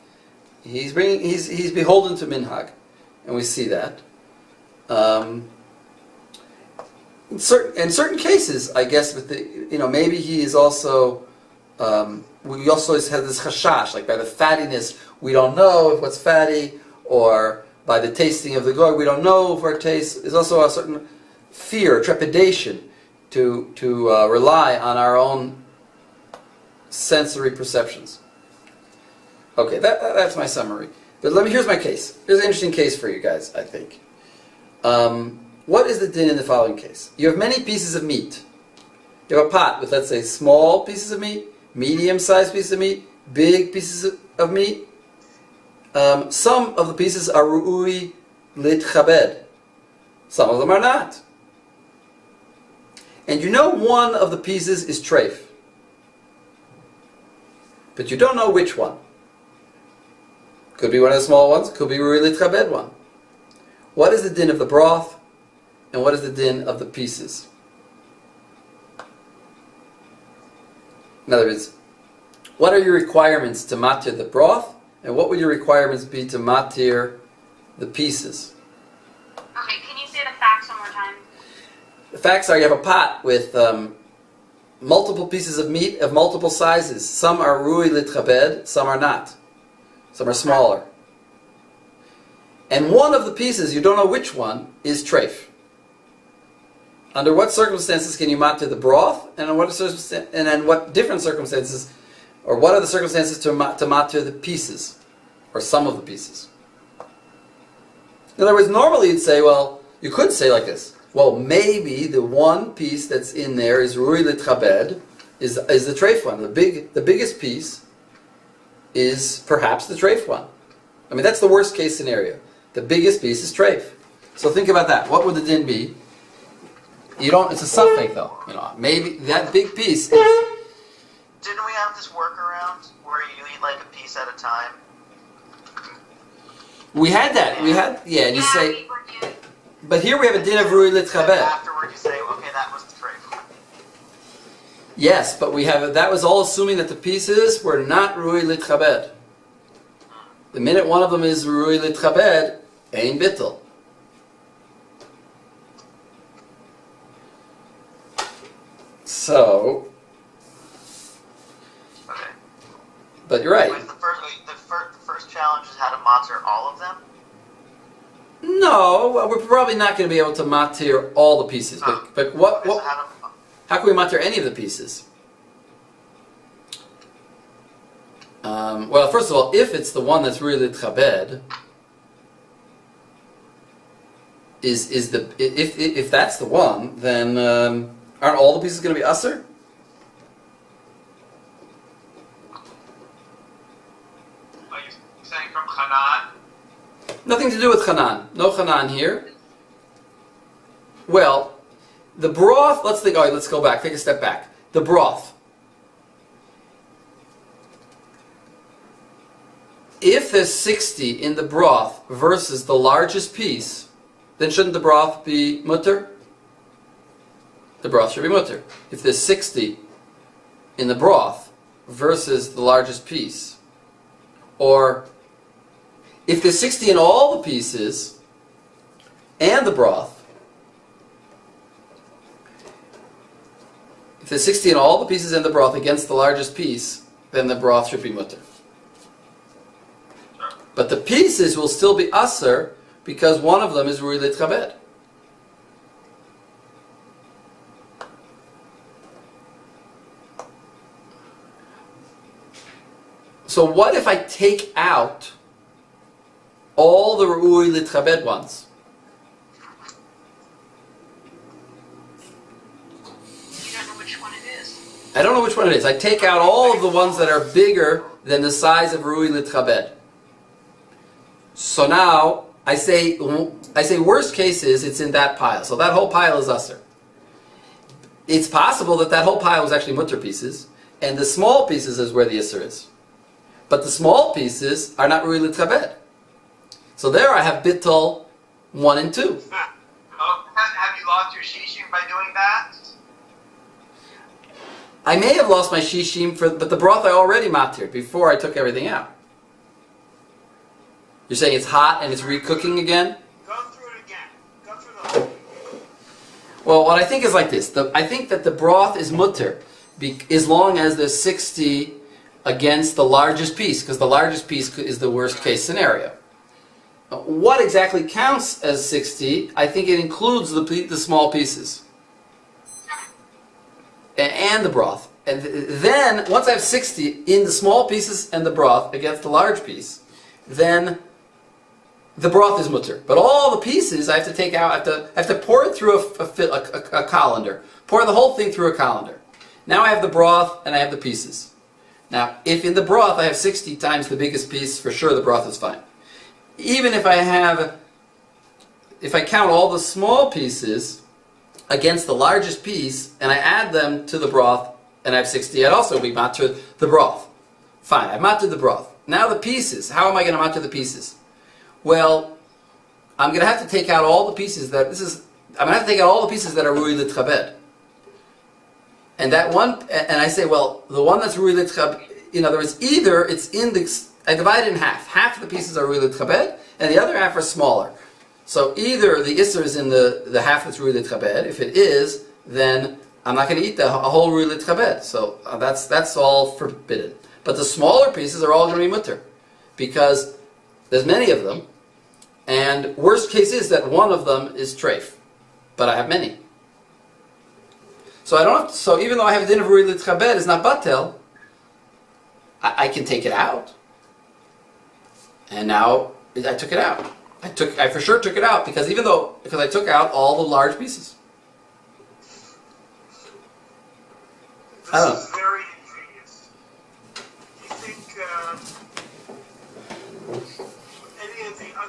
He's beholden to minhag, and we see that. In certain cases, I guess, with maybe he is also. We also have this chashash, like by the fattiness, we don't know if what's fatty, or by the tasting of the goy, we don't know if our taste. There's also a certain fear, trepidation, to rely on our own sensory perceptions. Okay, that's my summary. But here's my case. Here's an interesting case for you guys, I think. What is the din in the following case? You have many pieces of meat. You have a pot with, let's say, small pieces of meat, medium-sized pieces of meat, big pieces of meat. Some of the pieces are ru'ui litchabed. Some of them are not. And one of the pieces is treif. But you don't know which one. Could be one of the small ones, could be ru'ui litchabed one. What is the din of the broth? And what is the din of the pieces? In other words, what are your requirements to matir the broth? And what would your requirements be to matir the pieces? Okay, can you say the facts one more time? The facts are you have a pot with multiple pieces of meat of multiple sizes. Some are ru'ui litchabed, some are not. Some are smaller. And one of the pieces, you don't know which one, is treif. Under what circumstances can you matir the broth, and then what different circumstances, or what are the circumstances to matir the pieces, or some of the pieces? In other words, normally you'd say, you could say like this. Well, maybe the one piece that's in there is ru'ui litchabed, is the treif one. The biggest piece is perhaps the treif one. I mean, that's the worst case scenario. The biggest piece is treif. So think about that. What would the din be? You don't. It's a suffix though. You know, maybe that big piece is. Didn't we have this workaround where you eat like a piece at a time? We had that. We had, yeah, and you Yeah, say, we were doing- but here we have a din of ru'i And litchabed. afterward you say, okay, that was the treif. Yes, but we have, that was all assuming that the pieces were not ru'i litchabed. The minute one of them is ru'i litchabed, ein bittul. So, Okay. but you're right. Wait, the first challenge is how to matzah all of them? No, well, we're probably not going to be able to matir all the pieces. But what, Okay, so how can we matir any of the pieces? Well, first of all, if it's the one that's really tchabed, if that's the one, then aren't all the pieces going to be usher? Are you saying from Hanan? Nothing to do with Hanan. No Hanan here. Well, the broth, let's think, all right, let's go back, take a step back. The broth. If there's 60 in the broth versus the largest piece, then shouldn't the broth be mutter? The broth should be mutter. If there's 60 in the broth versus the largest piece, or if there's 60 in all the pieces and the broth, if there's 60 in all the pieces and the broth against the largest piece, then the broth should be mutter. But the pieces will still be aser because one of them is ru'i litchabed. So what if I take out all the ru'i litchabed ones? You don't know which one it is. I don't know which one it is. I take out all of the ones that are bigger than the size of ru'i litchabed. So now I say worst case is it's in that pile. So that whole pile is usher. It's possible that whole pile was actually mutter pieces, and the small pieces is where the Issur is. But the small pieces are not ru'i litchabed. So there I have bittul 1 and 2. Oh, have you lost your shishim by doing that? I may have lost my shishim, but the broth I already matir before I took everything out. You're saying it's hot and it's recooking again? Go through it again. Go through the whole. Well, what I think is like this. I think that the broth is mutter as long as there's 60 against the largest piece, because the largest piece is the worst case scenario. What exactly counts as 60? I think it includes the small pieces and the broth. And then, once I have 60 in the small pieces and the broth against the large piece, then the broth is mutter. But all the pieces I have to take out, I have to pour it through a colander. Pour the whole thing through a colander. Now I have the broth and I have the pieces. Now, if in the broth I have 60 times the biggest piece, for sure the broth is fine. Even if I count all the small pieces against the largest piece, and I add them to the broth, and I have 60, I'd also be matter the broth. Fine, I've matter the broth. Now the pieces, how am I going to matter the pieces? Well, I'm going to have to take out all the pieces that, I'm going to have to take out all the pieces that are ru'i litchabed. And that one, and I say, well, the one that's ru'i litchabed, in other words, either it's in the, I divide it in half. Half of the pieces are ru'i litchabed, and the other half are smaller. So either the Issur is in the half that's ru'i litchabed. If it is, then I'm not going to eat a whole ru'i litchabed. So that's all forbidden. But the smaller pieces are all going to be mutter, because there's many of them, and worst case is that one of them is treif, but I have many. So I don't have to, so even though I have a din of ru'i litchabed, it's not batel. I can take it out, and now I took it out. I for sure took it out because I took out all the large pieces. I don't know. This is very ingenious. Do you think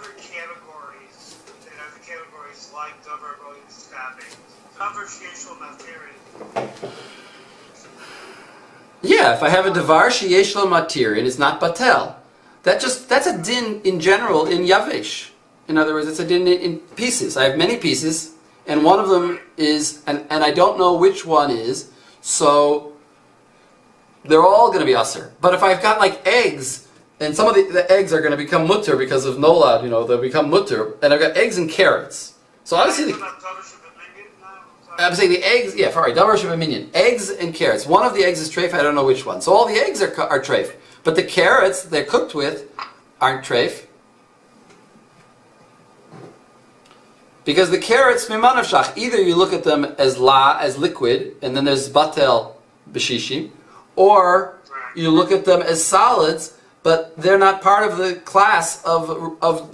other categories, and other categories like davar going stopping. Davar sheyesh lo materin. Yeah, if I have a davar sheyesh lo materin, it's not batel. That's a din in general in yavesh. In other words, it's a din in pieces. I have many pieces, and one of them is, and I don't know which one is, so they're all going to be asur. But if I've got like eggs, and some of the eggs are going to become mutter because of nolad, they'll become mutter, and I've got eggs and carrots. So obviously, I'm saying the eggs, yeah, sorry, davar shebeminyan, eggs and carrots. One of the eggs is treif, I don't know which one. So all the eggs are treif, but the carrots they're cooked with aren't treif. Because the carrots, mimanavshach, either you look at them as liquid, and then there's batel b'shishim, or you look at them as solids, but they're not part of the class of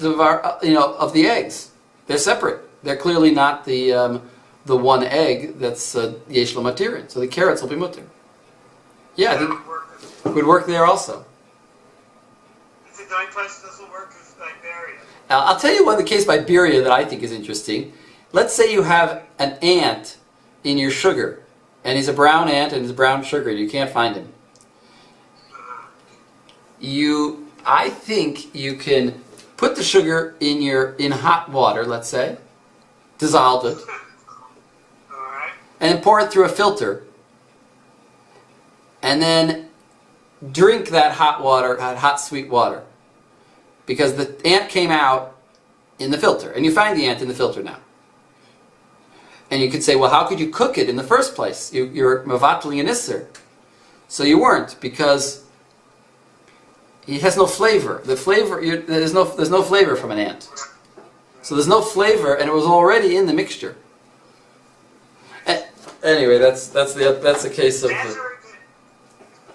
the eggs. They're separate. They're clearly not the one egg that's yesh lo matirin. So the carrots will be mutter. Yeah, I think it would work there also. The only place this will work is Liberia. Now, I'll tell you the case by Beria that I think is interesting. Let's say you have an ant in your sugar, and he's a brown ant and he's brown sugar, and you can't find him. I think you can put the sugar in hot water, let's say, dissolve it, and then pour it through a filter, and then drink that hot sweet water. Because the ant came out in the filter, and you find the ant in the filter now. And you could say, well, how could you cook it in the first place? You're mevatling an Issur. So you weren't, because it has no flavor. There's no flavor from an ant. So there's no flavor, and it was already in the mixture. Anyway, that's the case of. That's very good.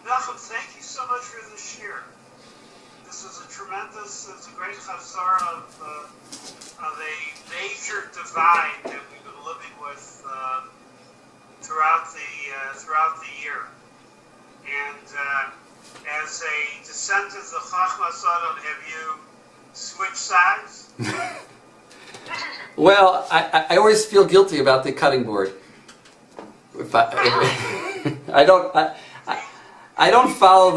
Nachum, thank you so much for this year. This was it's a great chazar of a major divide that we've been living with throughout the year. And as a descendant of the Chachmas Adam, have you switched sides? Well, I always feel guilty about the cutting board. I don't follow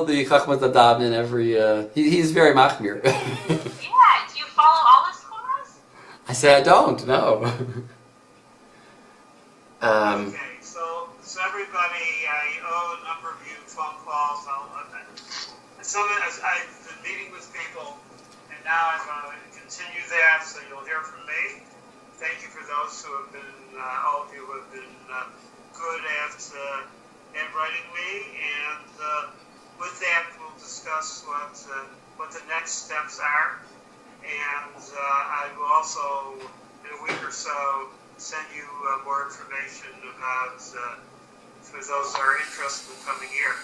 the Chachmas Adam in every. He's very machmir. Yeah, do you follow all the schools? I say I don't. No. Okay, so everybody, I owe a number of you phone calls. I've been meeting with people, and now I'm going to continue that, so you'll hear from me. Thank you for those who have been, all of you who have been good at writing me, and with that, we'll discuss what the next steps are, and I will also, in a week or so, send you more information about, for those who are interested in coming here.